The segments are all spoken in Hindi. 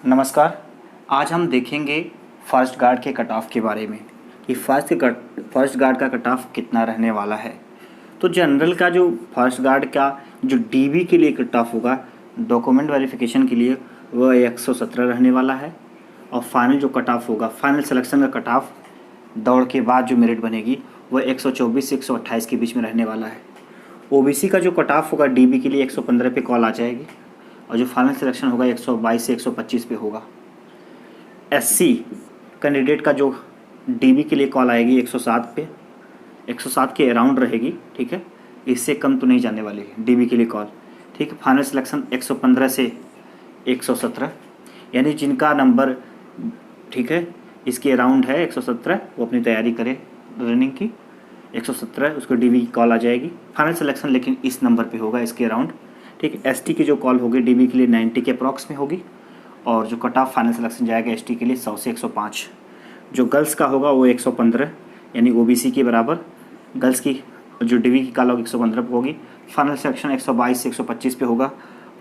नमस्कार। आज हम देखेंगे फर्स्ट गार्ड के कट ऑफ के बारे में कि फर्स्ट गार्ड का कट ऑफ कितना रहने वाला है। तो जनरल का जो फर्स्ट गार्ड का जो डीबी के लिए कट ऑफ होगा डॉक्यूमेंट वेरिफिकेशन के लिए वह 117 रहने वाला है। और फाइनल जो कट ऑफ होगा, फाइनल सिलेक्शन का कट ऑफ दौड़ के बाद जो मेरिट बनेगी वह 124 से 128 के बीच में रहने वाला है। ओबीसी का जो कट ऑफ होगा डीबी के लिए 115 पे कॉल आ जाएगी और जो फाइनल सिलेक्शन होगा 122 से 125 पे होगा। एससी कैंडिडेट का जो डीबी के लिए कॉल आएगी 107 पे, 107 के अराउंड रहेगी, ठीक है, इससे कम तो नहीं जाने वाली है डीबी के लिए कॉल, ठीक है। फाइनल सिलेक्शन 115 से 117, यानी जिनका नंबर, ठीक है, इसके अराउंड है 117 वो अपनी तैयारी करे रनिंग की। 117 उसको डीबी की कॉल आ जाएगी। फाइनल सिलेक्शन लेकिन इस नंबर पे होगा, इसके अराउंड, ठीक है। एसटी की जो कॉल होगी डीबी के लिए 90 के अप्रॉक्स में होगी और जो कट ऑफ फाइनल सिलेक्शन जाएगा एसटी के लिए 100 से 105। जो गर्ल्स का होगा वो 115, यानी ओबीसी के बराबर गर्ल्स की जो डीबी की कॉल होगी 115 पे होगी। फाइनल सिलेक्शन 122 से 125 पे होगा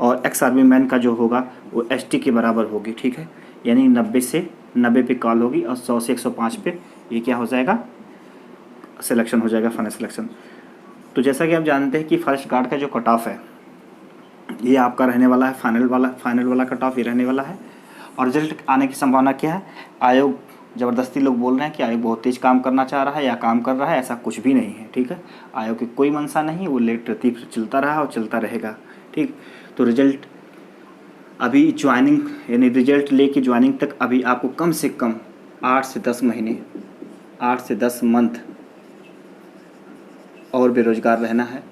और एक्स आर्मी मैन का जो होगा वो एसटी के बराबर होगी, ठीक है, यानी 90 से 90 पे कॉल होगी और 100 से 105 पे ये क्या हो जाएगा, सिलेक्शन हो जाएगा, फाइनल सिलेक्शन। तो जैसा कि आप जानते हैं कि फर्स्ट गार्ड का जो कट ऑफ है ये आपका रहने वाला है, फाइनल वाला कट ऑफ ये रहने वाला है। और रिजल्ट आने की संभावना क्या है? आयोग ज़बरदस्ती लोग बोल रहे हैं कि आयोग बहुत तेज़ काम करना चाह रहा है या काम कर रहा है, ऐसा कुछ भी नहीं है, ठीक है। आयोग की कोई मंशा नहीं, वो लेट रतीब से चलता रहा और चलता रहेगा, ठीक। तो रिजल्ट अभी ज्वाइनिंग, यानी रिजल्ट लेके ज्वाइनिंग तक अभी आपको कम से कम 8 से 10 महीने, 8 से 10 मंथ और बेरोजगार रहना है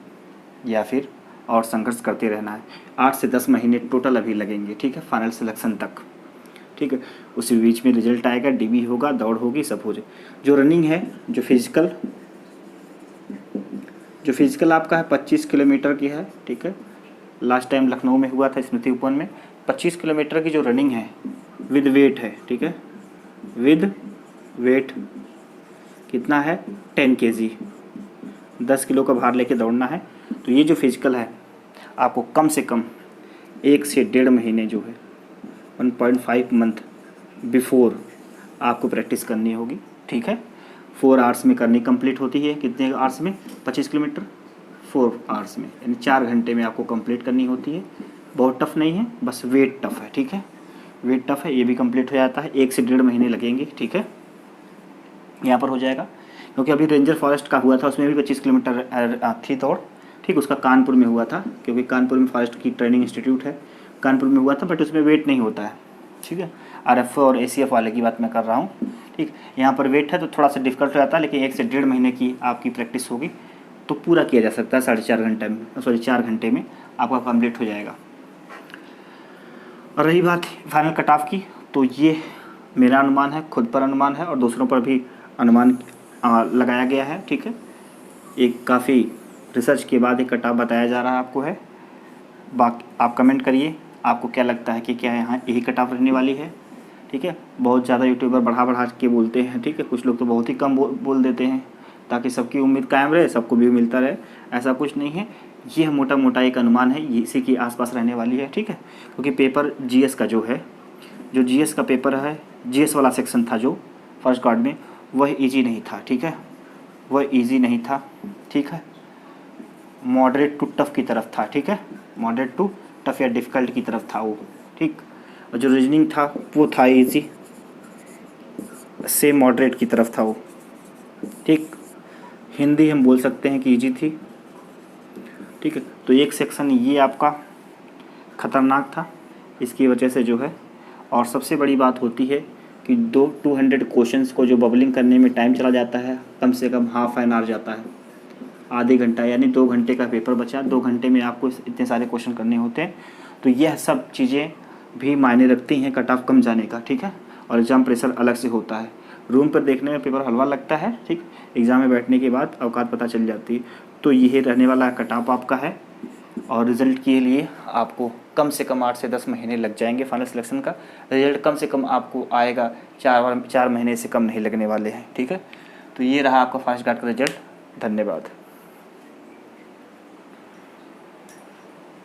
या फिर और संघर्ष करते रहना है। 8 से 10 महीने टोटल अभी लगेंगे, ठीक है, फाइनल सिलेक्शन तक, ठीक है। उसी बीच में रिजल्ट आएगा, डीबी होगा, दौड़ होगी, सब हो जाए। जो रनिंग है, जो फिजिकल आपका है 25 किलोमीटर की है, ठीक है। लास्ट टाइम लखनऊ में हुआ था स्मृति उपवन में। 25 किलोमीटर की जो रनिंग है विद वेट है, ठीक है, विद वेट कितना है 10 kg, 10 किलो का भार लेके दौड़ना है। तो ये जो फिजिकल है आपको कम से कम 1 से 1.5 महीने जो है 1.5 मंथ बिफोर आपको प्रैक्टिस करनी होगी, ठीक है। 4 आवर्स में करनी कंप्लीट होती है। कितने आवर्स में? 25 किलोमीटर 4 आवर्स में, यानी 4 घंटे में आपको कंप्लीट करनी होती है। बहुत टफ नहीं है, बस वेट टफ है, ठीक है, वेट टफ है, ये भी कंप्लीट हो जाता है। 1 से 1.5 महीने लगेंगे, ठीक है, यहाँ पर हो जाएगा। क्योंकि अभी रेंजर फॉरेस्ट का हुआ था, उसमें भी 25 किलोमीटर थी दौड़, ठीक। उसका कानपुर में हुआ था, क्योंकि कानपुर में फॉरेस्ट की ट्रेनिंग इंस्टीट्यूट है, कानपुर में हुआ था, बट उसमें वेट नहीं होता है, ठीक है। आरएफ और एसीएफ वाले की बात मैं कर रहा हूँ, ठीक। यहाँ पर वेट है तो थोड़ा सा डिफिकल्ट हो जाता है, लेकिन 1 से 1.5 महीने की आपकी प्रैक्टिस होगी तो पूरा किया जा सकता है। 4.5 घंटे में, 4 घंटे में आपका कंप्लीट हो जाएगा। और रही बात फाइनल कट ऑफ की, तो ये मेरा अनुमान है, खुद पर अनुमान है और दूसरों पर भी अनुमान लगाया गया है, ठीक है। एक काफ़ी रिसर्च के बाद एक कट ऑफ बताया जा रहा है आपको है। बाकी आप कमेंट करिए आपको क्या लगता है कि क्या यहाँ यही कट ऑफ रहने वाली है, ठीक है। बहुत ज़्यादा यूट्यूबर बढ़ा के बोलते हैं, ठीक है, कुछ लोग तो बहुत ही कम बोल देते हैं ताकि सबकी उम्मीद कायम रहे, सबको भी मिलता रहे। ऐसा कुछ नहीं है, ये मोटा मोटा एक अनुमान है, ये इसी के आसपास रहने वाली है, ठीक है। क्योंकि पेपर जीएस का जो है, जो जीएस का पेपर है, जीएस वाला सेक्शन था जो फर्स्ट गार्ड में, वह ईजी नहीं था, ठीक है, वह ईजी नहीं था, ठीक है, मॉडरेट टू टफ की तरफ था, ठीक है, मॉडरेट टू टफ या डिफ़िकल्ट की तरफ था वो, ठीक। और जो रीजनिंग था वो था ईजी से मॉडरेट की तरफ था वो, ठीक। हिंदी हम बोल सकते हैं कि ईजी थी, ठीक है। तो एक सेक्शन ये आपका ख़तरनाक था इसकी वजह से जो है। और सबसे बड़ी बात होती है कि 200 क्वेश्चंस को जो बबलिंग करने में टाइम चला जाता है, कम से कम हाफ एन आवर जाता है, आधे घंटा, यानी 2 घंटे का पेपर बचा। 2 घंटे में आपको इतने सारे क्वेश्चन करने होते हैं, तो यह सब चीज़ें भी मायने रखती हैं कट ऑफ कम जाने का, ठीक है। और एग्ज़ाम प्रेशर अलग से होता है। रूम पर देखने में पेपर हलवा लगता है, ठीक, एग्ज़ाम में बैठने के बाद औकात पता चल जाती है। तो यही रहने वाला कट ऑफ आपका है और रिज़ल्ट के लिए आपको कम से कम 8 से 10 महीने लग जाएंगे। फाइनल सिलेक्शन का रिज़ल्ट कम से कम आपको आएगा 4 महीने से कम नहीं लगने वाले हैं, ठीक है। तो ये रहा आपका फर्स्ट गार्ड का रिज़ल्ट। धन्यवाद।